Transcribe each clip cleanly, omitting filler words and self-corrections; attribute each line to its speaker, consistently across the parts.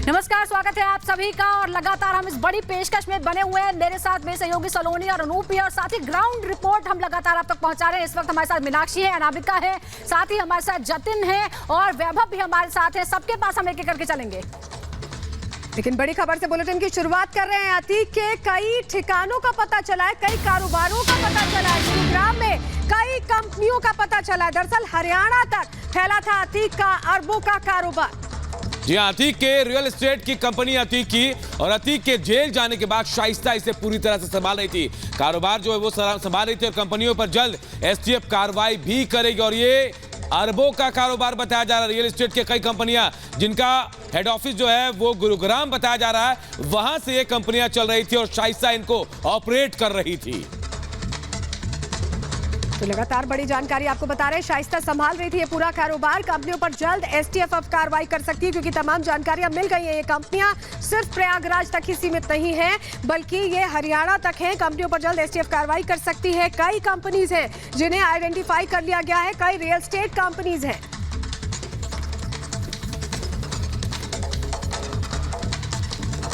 Speaker 1: नमस्कार, स्वागत है आप सभी का। और लगातार हम इस बड़ी पेशकश में बने हुए हैं। मेरे साथ मेरे सहयोगी सलोनी और अनूप भी, और साथ ही ग्राउंड रिपोर्ट हम लगातार आप तक पहुंचा रहे हैं। इस वक्त हमारे साथ मीनाक्षी है, अनामिका है, साथ ही हमारे साथ जतिन है और वैभव भी हमारे साथ है। सबके पास हम एक एक करके चलेंगे।
Speaker 2: लेकिन बड़ी खबर से बुलेटिन की शुरुआत कर रहे हैं। अतीक के कई ठिकानों का पता चला है, कई कारोबारों का पता चला है। गुरुग्राम में कई कंपनियों का पता चला है। दरअसल हरियाणा तक फैला था अतीक का अरबों का कारोबार।
Speaker 3: जी हाँ, अतीक के रियल एस्टेट की कंपनी अतीक की, और अतीक के जेल जाने के बाद शाइस्ता इसे पूरी तरह से संभाल रही थी। कारोबार जो है वो संभाल रही थी और कंपनियों पर जल्द एसटीएफ कार्रवाई भी करेगी। और ये अरबों का कारोबार बताया जा रहा है। रियल एस्टेट के कई कंपनियां जिनका हेड ऑफिस जो है वो गुरुग्राम बताया जा रहा है, वहां से ये कंपनियां चल रही थी और शाइस्ता इनको ऑपरेट कर रही थी।
Speaker 2: तो लगातार बड़ी जानकारी आपको बता रहे हैं। शाइस्ता संभाल रही थी ये पूरा कारोबार। कंपनियों पर जल्द एसटीएफ अब कार्रवाई कर सकती है, क्योंकि तमाम जानकारियां मिल गई हैं। ये कंपनियां सिर्फ प्रयागराज तक ही सीमित नहीं है, बल्कि ये हरियाणा तक है। कंपनियों पर जल्द एसटीएफ कार्रवाई कर सकती है। कई कंपनीज हैं जिन्हें आइडेंटिफाई कर लिया गया है, कई रियल एस्टेट कंपनीज हैं।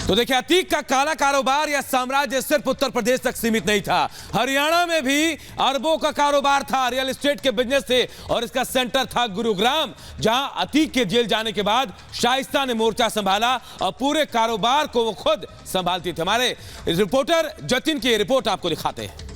Speaker 3: तो देखिए, अतीक का काला कारोबार या साम्राज्य सिर्फ उत्तर प्रदेश तक सीमित नहीं था। हरियाणा में भी अरबों का कारोबार था रियल एस्टेट के बिजनेस से, और इसका सेंटर था गुरुग्राम, जहां अतीक के जेल जाने के बाद शाइस्ता ने मोर्चा संभाला और पूरे कारोबार को वो खुद संभालती थी। हमारे रिपोर्टर जतिन की रिपोर्ट आपको दिखाते हैं।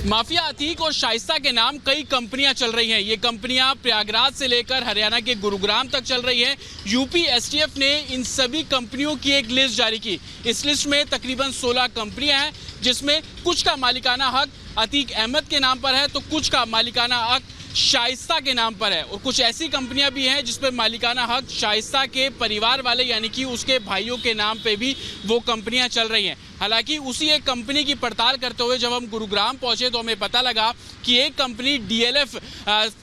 Speaker 4: माफिया अतीक और शाइस्ता के नाम कई कंपनियां चल रही हैं। ये कंपनियां प्रयागराज से लेकर हरियाणा के गुरुग्राम तक चल रही हैं। यूपी एसटीएफ ने इन सभी कंपनियों की एक लिस्ट जारी की। इस लिस्ट में तकरीबन 16 कंपनियां हैं, जिसमें कुछ का मालिकाना हक अतीक अहमद के नाम पर है, तो कुछ का मालिकाना हक शाइस्ता के नाम पर है, और कुछ ऐसी कंपनियां भी हैं जिसपे मालिकाना हक शाइस्ता के परिवार वाले यानी कि उसके भाइयों के नाम पे भी वो कंपनियां चल रही हैं। हालांकि उसी एक कंपनी की पड़ताल करते हुए जब हम गुरुग्राम पहुंचे तो हमें पता लगा कि एक कंपनी डीएलएफ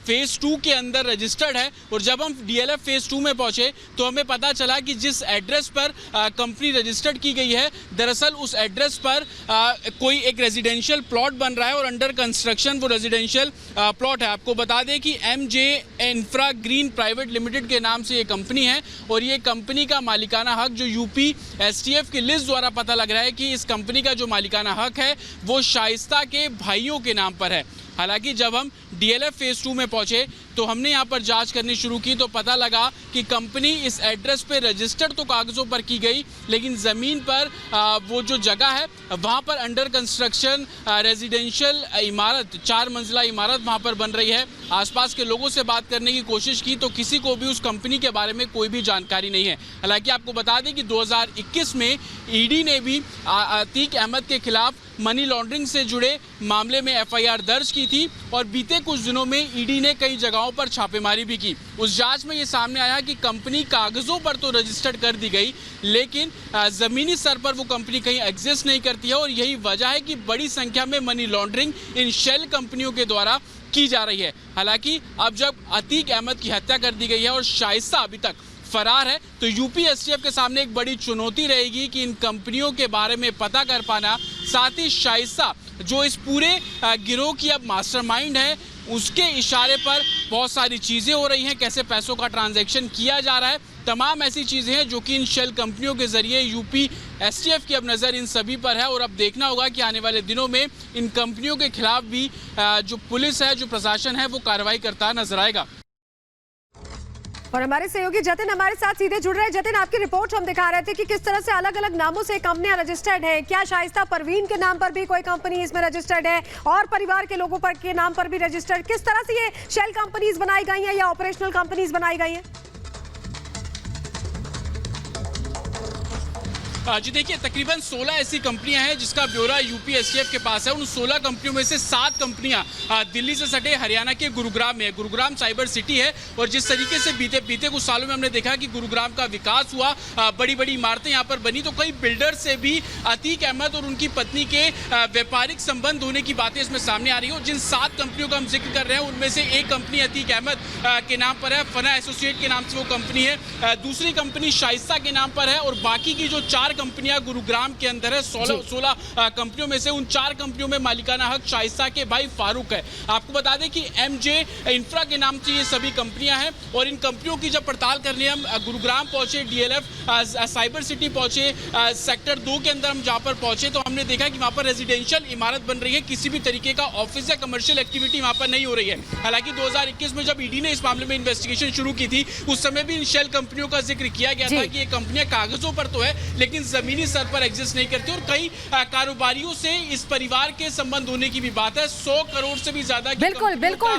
Speaker 4: फेज 2 के अंदर रजिस्टर्ड है। और जब हम डीएलएफ फेज 2 में पहुंचे तो हमें पता चला कि जिस एड्रेस पर कंपनी रजिस्टर्ड की गई है, दरअसल उस एड्रेस पर कोई एक रेजिडेंशियल प्लॉट बन रहा है और अंडर कंस्ट्रक्शन वो रेजिडेंशियल प्लॉट है। आपको बता दें कि MJ infra green private limited के नाम से ये कंपनी है, और ये कंपनी का मालिकाना हक जो यूपी एसटीएफ की लिस्ट द्वारा पता लग रहा है कि इस कंपनी का जो मालिकाना हक है वो शाइस्ता के भाइयों के नाम पर है। हालांकि जब हम डीएलएफ फेज 2 में पहुंचे तो हमने यहां पर जांच करनी शुरू की तो पता लगा कि कंपनी इस एड्रेस पे रजिस्टर्ड तो कागजों पर की गई, लेकिन ज़मीन पर वो जो जगह है वहां पर अंडर कंस्ट्रक्शन रेजिडेंशियल इमारत, 4 मंजिला इमारत वहां पर बन रही है। आसपास के लोगों से बात करने की कोशिश की तो किसी को भी उस कंपनी के बारे में कोई भी जानकारी नहीं है। हालांकि आपको बता दें कि 2021 में ईडी ने भी अतीक अहमद के खिलाफ मनी लॉन्ड्रिंग से जुड़े मामले में एफआईआर दर्ज की थी, और बीते कुछ दिनों में ईडी ने कई जगहों पर छापेमारी भी की। उस जांच में ये सामने आया कि कंपनी कागजों पर तो रजिस्टर्ड कर दी गई, लेकिन जमीनी स्तर पर वो कंपनी कहीं एग्जिस्ट नहीं करती है, और यही वजह है कि बड़ी संख्या में मनी लॉन्ड्रिंग इन शेल कंपनियों के द्वारा की जा रही है। हालांकि अब जब अतीक अहमद की हत्या कर दी गई है और शाइस्ता अभी तक फरार है, तो यूपी एसटीएफ के सामने एक बड़ी चुनौती रहेगी कि इन कंपनियों के बारे में पता कर पाना, साथ ही शाइस्ता जो इस पूरे गिरोह की अब मास्टरमाइंड है, उसके इशारे पर बहुत सारी चीज़ें हो रही हैं, कैसे पैसों का ट्रांजैक्शन किया जा रहा है, तमाम ऐसी चीज़ें हैं जो कि इन शेल कंपनियों के जरिए यूपी एसटीएफ की अब नज़र इन सभी पर है। और अब देखना होगा कि आने वाले दिनों में इन कंपनियों के खिलाफ भी जो पुलिस है, जो प्रशासन है, वो कार्रवाई करता नजर आएगा।
Speaker 2: और हमारे सहयोगी जतिन हमारे साथ सीधे जुड़ रहे हैं। जतिन, आपकी रिपोर्ट हम दिखा रहे थे कि किस तरह से अलग अलग नामों से कंपनियां रजिस्टर्ड हैं। क्या शाइस्ता परवीन के नाम पर भी कोई कंपनी इसमें रजिस्टर्ड है, और परिवार के लोगों पर के नाम पर भी रजिस्टर्ड? किस तरह से ये शेल कंपनीज बनाई गई हैं या ऑपरेशनल कंपनीज बनाई गई हैं?
Speaker 4: जी देखिए, तकरीबन 16 ऐसी कंपनियां हैं जिसका ब्यौरा यूपी एसटीएफ के पास है। उन 16 कंपनियों में से 7 कंपनियां दिल्ली से सटे हरियाणा के गुरुग्राम में है। गुरुग्राम साइबर सिटी है, और जिस तरीके से बीते कुछ सालों में हमने देखा कि गुरुग्राम का विकास हुआ, बड़ी बड़ी इमारतें यहाँ पर बनी, तो कई बिल्डर से भी अतीक अहमद और उनकी पत्नी के व्यापारिक संबंध होने की बातें इसमें सामने आ रही हो। जिन 7 कंपनियों का हम जिक्र कर रहे हैं उनमें से एक कंपनी अतीक अहमद के नाम पर है, फना एसोसिएट के नाम से वो कंपनी है। दूसरी कंपनी शाइस्ता के नाम पर है, और बाकी की जो 4 कंपनियां गुरुग्राम के अंदर है। 16 कंपनियों में से उन 4 कंपनियों में मालिकाना हक शाइस्ता के भाई फारूक है। आपको बता दें कि MJ इंफ्रा के नाम से ये सभी कंपनियां हैं और इन कंपनियों की जब पड़ताल करने हम गुरुग्राम पहुंचे, DLF साइबर सिटी पहुंचे, सेक्टर 2 के अंदर हम जहां पर पहुंचे तो हमने देखा कि वहां पर रेजिडेंशियल इमारत बन रही है, किसी भी तरीके का ऑफिस या कमर्शियल एक्टिविटी वहां पर नहीं हो रही है। हालांकि 2021 में जब ईडी ने इस मामले में इन्वेस्टिगेशन शुरू की थी उस समय भी इन शेल कंपनियों का जिक्र किया गया था कि ये कंपनियां कागजों पर तो है लेकिन जमीनी स्तर पर एग्जिस्ट नहीं करती और कई कारोबारियों से इस परिवार के संबंध होने की भी बात है। 100 करोड़ से भी ज्यादा की
Speaker 1: बिल्कुल बिल्कुल